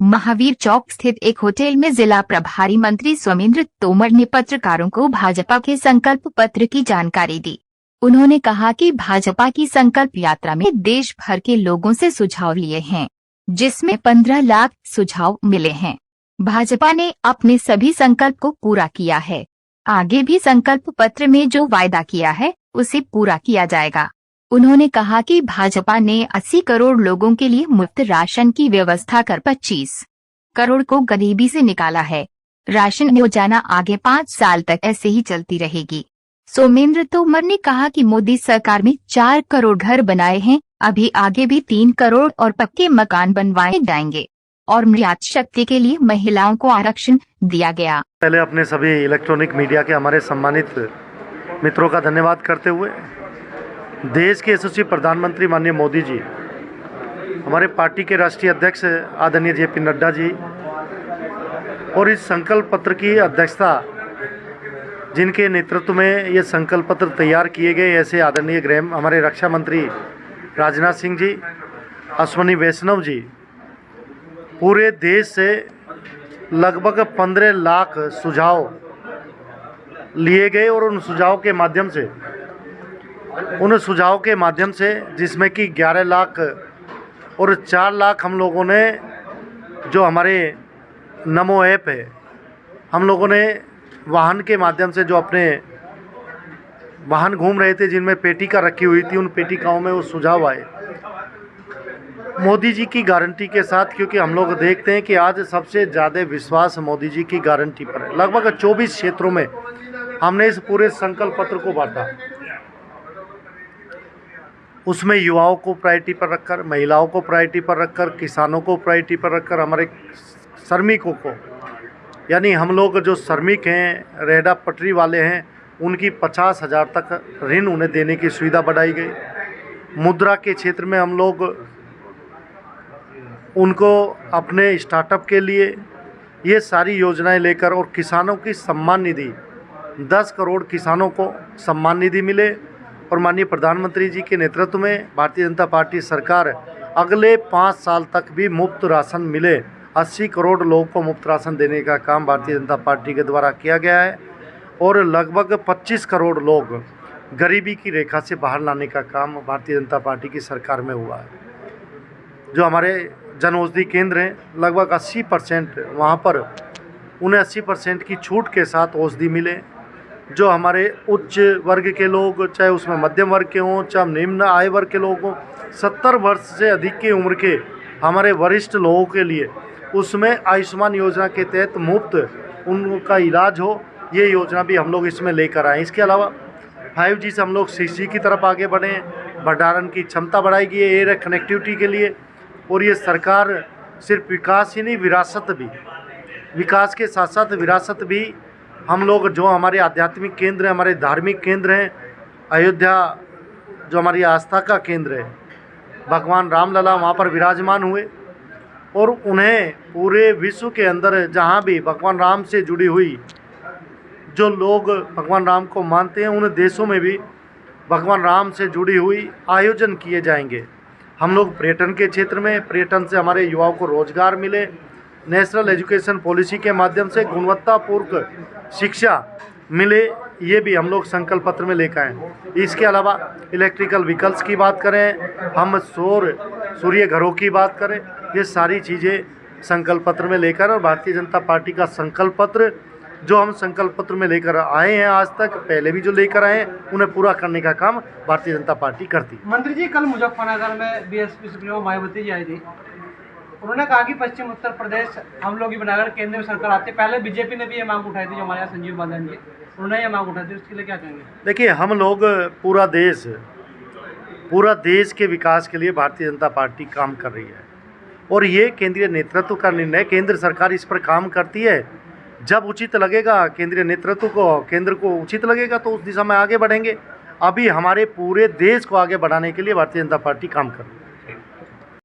महावीर चौक स्थित एक होटल में जिला प्रभारी मंत्री सोमेंद्र तोमर ने पत्रकारों को भाजपा के संकल्प पत्र की जानकारी दी। उन्होंने कहा कि भाजपा की संकल्प यात्रा में देश भर के लोगों से सुझाव लिए हैं, जिसमें 15 लाख सुझाव मिले हैं। भाजपा ने अपने सभी संकल्प को पूरा किया है। आगे भी संकल्प पत्र में जो वायदा किया है उसे पूरा किया जाएगा। उन्होंने कहा कि भाजपा ने 80 करोड़ लोगों के लिए मुफ्त राशन की व्यवस्था कर 25 करोड़ को गरीबी से निकाला है। राशन योजना आगे 5 साल तक ऐसे ही चलती रहेगी। सोमेंद्र तोमर ने कहा कि मोदी सरकार में 4 करोड़ घर बनाए हैं, अभी आगे भी 3 करोड़ और पक्के मकान बनवाए जाएंगे और निर्यात शक्ति के लिए महिलाओं को आरक्षण दिया गया। पहले अपने सभी इलेक्ट्रॉनिक मीडिया के हमारे सम्मानित मित्रों का धन्यवाद करते हुए देश के यशस्वी प्रधानमंत्री माननीय मोदी जी, हमारे पार्टी के राष्ट्रीय अध्यक्ष आदरणीय JP नड्डा जी और इस संकल्प पत्र की अध्यक्षता जिनके नेतृत्व में ये संकल्प पत्र तैयार किए गए, ऐसे आदरणीय गृह हमारे रक्षा मंत्री राजनाथ सिंह जी, अश्विनी वैष्णव जी, पूरे देश से लगभग 15 लाख सुझाव लिए गए और उन सुझाव के माध्यम से जिसमें कि 11 लाख और 4 लाख हम लोगों ने जो हमारे नमो ऐप है, हम लोगों ने वाहन के माध्यम से जो अपने वाहन घूम रहे थे जिनमें पेटिका रखी हुई थी, उन पेटिकाओं में वो सुझाव आए मोदी जी की गारंटी के साथ, क्योंकि हम लोग देखते हैं कि आज सबसे ज़्यादा विश्वास मोदी जी की गारंटी पर है। लगभग 24 क्षेत्रों में हमने इस पूरे संकल्प पत्र को बांटा। उसमें युवाओं को प्रायोरिटी पर रखकर, महिलाओं को प्रायोरिटी पर रखकर, किसानों को प्रायोरिटी पर रखकर, हमारे श्रमिकों को, यानी हम लोग जो श्रमिक हैं, रेहड़ा पटरी वाले हैं, उनकी 50,000 तक ऋण उन्हें देने की सुविधा बढ़ाई गई। मुद्रा के क्षेत्र में हम लोग उनको अपने स्टार्टअप के लिए ये सारी योजनाएं लेकर, और किसानों की सम्मान निधि 10 करोड़ किसानों को सम्मान निधि मिले, और माननीय प्रधानमंत्री जी के नेतृत्व में भारतीय जनता पार्टी सरकार अगले 5 साल तक भी मुफ्त राशन मिले, 80 करोड़ लोगों को मुफ्त राशन देने का काम भारतीय जनता पार्टी के द्वारा किया गया है, और लगभग 25 करोड़ लोग गरीबी की रेखा से बाहर लाने का काम भारतीय जनता पार्टी की सरकार में हुआ है। जो हमारे जन औषधि केंद्र हैं, लगभग 80% वहाँ पर उन्हें 80% की छूट के साथ औषधि मिले। जो हमारे उच्च वर्ग के लोग, चाहे उसमें मध्यम वर्ग के हों, चाहे निम्न आय वर्ग के लोग हों, 70 वर्ष से अधिक की उम्र के हमारे वरिष्ठ लोगों के लिए उसमें आयुष्मान योजना के तहत मुफ्त उनका इलाज हो, ये योजना भी हम लोग इसमें लेकर आए। इसके अलावा 5G से हम लोग 6G की तरफ आगे बढ़े, भंडारण की क्षमता बढ़ाई गई है एयर कनेक्टिविटी के लिए। और ये सरकार सिर्फ विकास ही नहीं, विरासत भी, विकास के साथ साथ विरासत भी हम लोग, जो हमारे आध्यात्मिक केंद्र हैं, हमारे धार्मिक केंद्र हैं, अयोध्या जो हमारी आस्था का केंद्र है, भगवान रामलला वहाँ पर विराजमान हुए, और उन्हें पूरे विश्व के अंदर जहाँ भी भगवान राम से जुड़ी हुई जो लोग भगवान राम को मानते हैं, उन देशों में भी भगवान राम से जुड़ी हुई आयोजन किए जाएंगे। हम लोग पर्यटन के क्षेत्र में, पर्यटन से हमारे युवाओं को रोजगार मिले, नेशनल एजुकेशन पॉलिसी के माध्यम से गुणवत्तापूर्ण शिक्षा मिले, ये भी हम लोग संकल्प पत्र में लेकर आए। इसके अलावा इलेक्ट्रिकल व्हीकल्स की बात करें, हम सूर्य घरों की बात करें, ये सारी चीज़ें संकल्प पत्र में लेकर, और भारतीय जनता पार्टी का संकल्प पत्र जो हम संकल्प पत्र में लेकर आए हैं, आज तक पहले भी जो लेकर आए हैं, उन्हें पूरा करने का काम भारतीय जनता पार्टी करती है। मंत्री जी, कल मुजफ्फरनगर में BSP सुप्रीमो मायावती जी आई थी, उन्होंने कहा कि पश्चिम उत्तर प्रदेश हम लोग ही बनाकर केंद्र में सरकार आती है। पहले बीजेपी ने भी ये मांग उठाई थी, जो हमारे यहाँ संजीव बालन जी, उन्होंने ये मांग उठाई थी, उसके लिए क्या कहेंगे? देखिए, हम लोग पूरा देश के विकास के लिए भारतीय जनता पार्टी काम कर रही है, और ये केंद्रीय नेतृत्व का निर्णय, केंद्र सरकार इस पर काम करती है। जब उचित लगेगा केंद्रीय नेतृत्व को, केंद्र को उचित लगेगा, तो उस दिशा में आगे बढ़ेंगे। अभी हमारे पूरे देश को आगे बढ़ाने के लिए भारतीय जनता पार्टी काम कर रही है।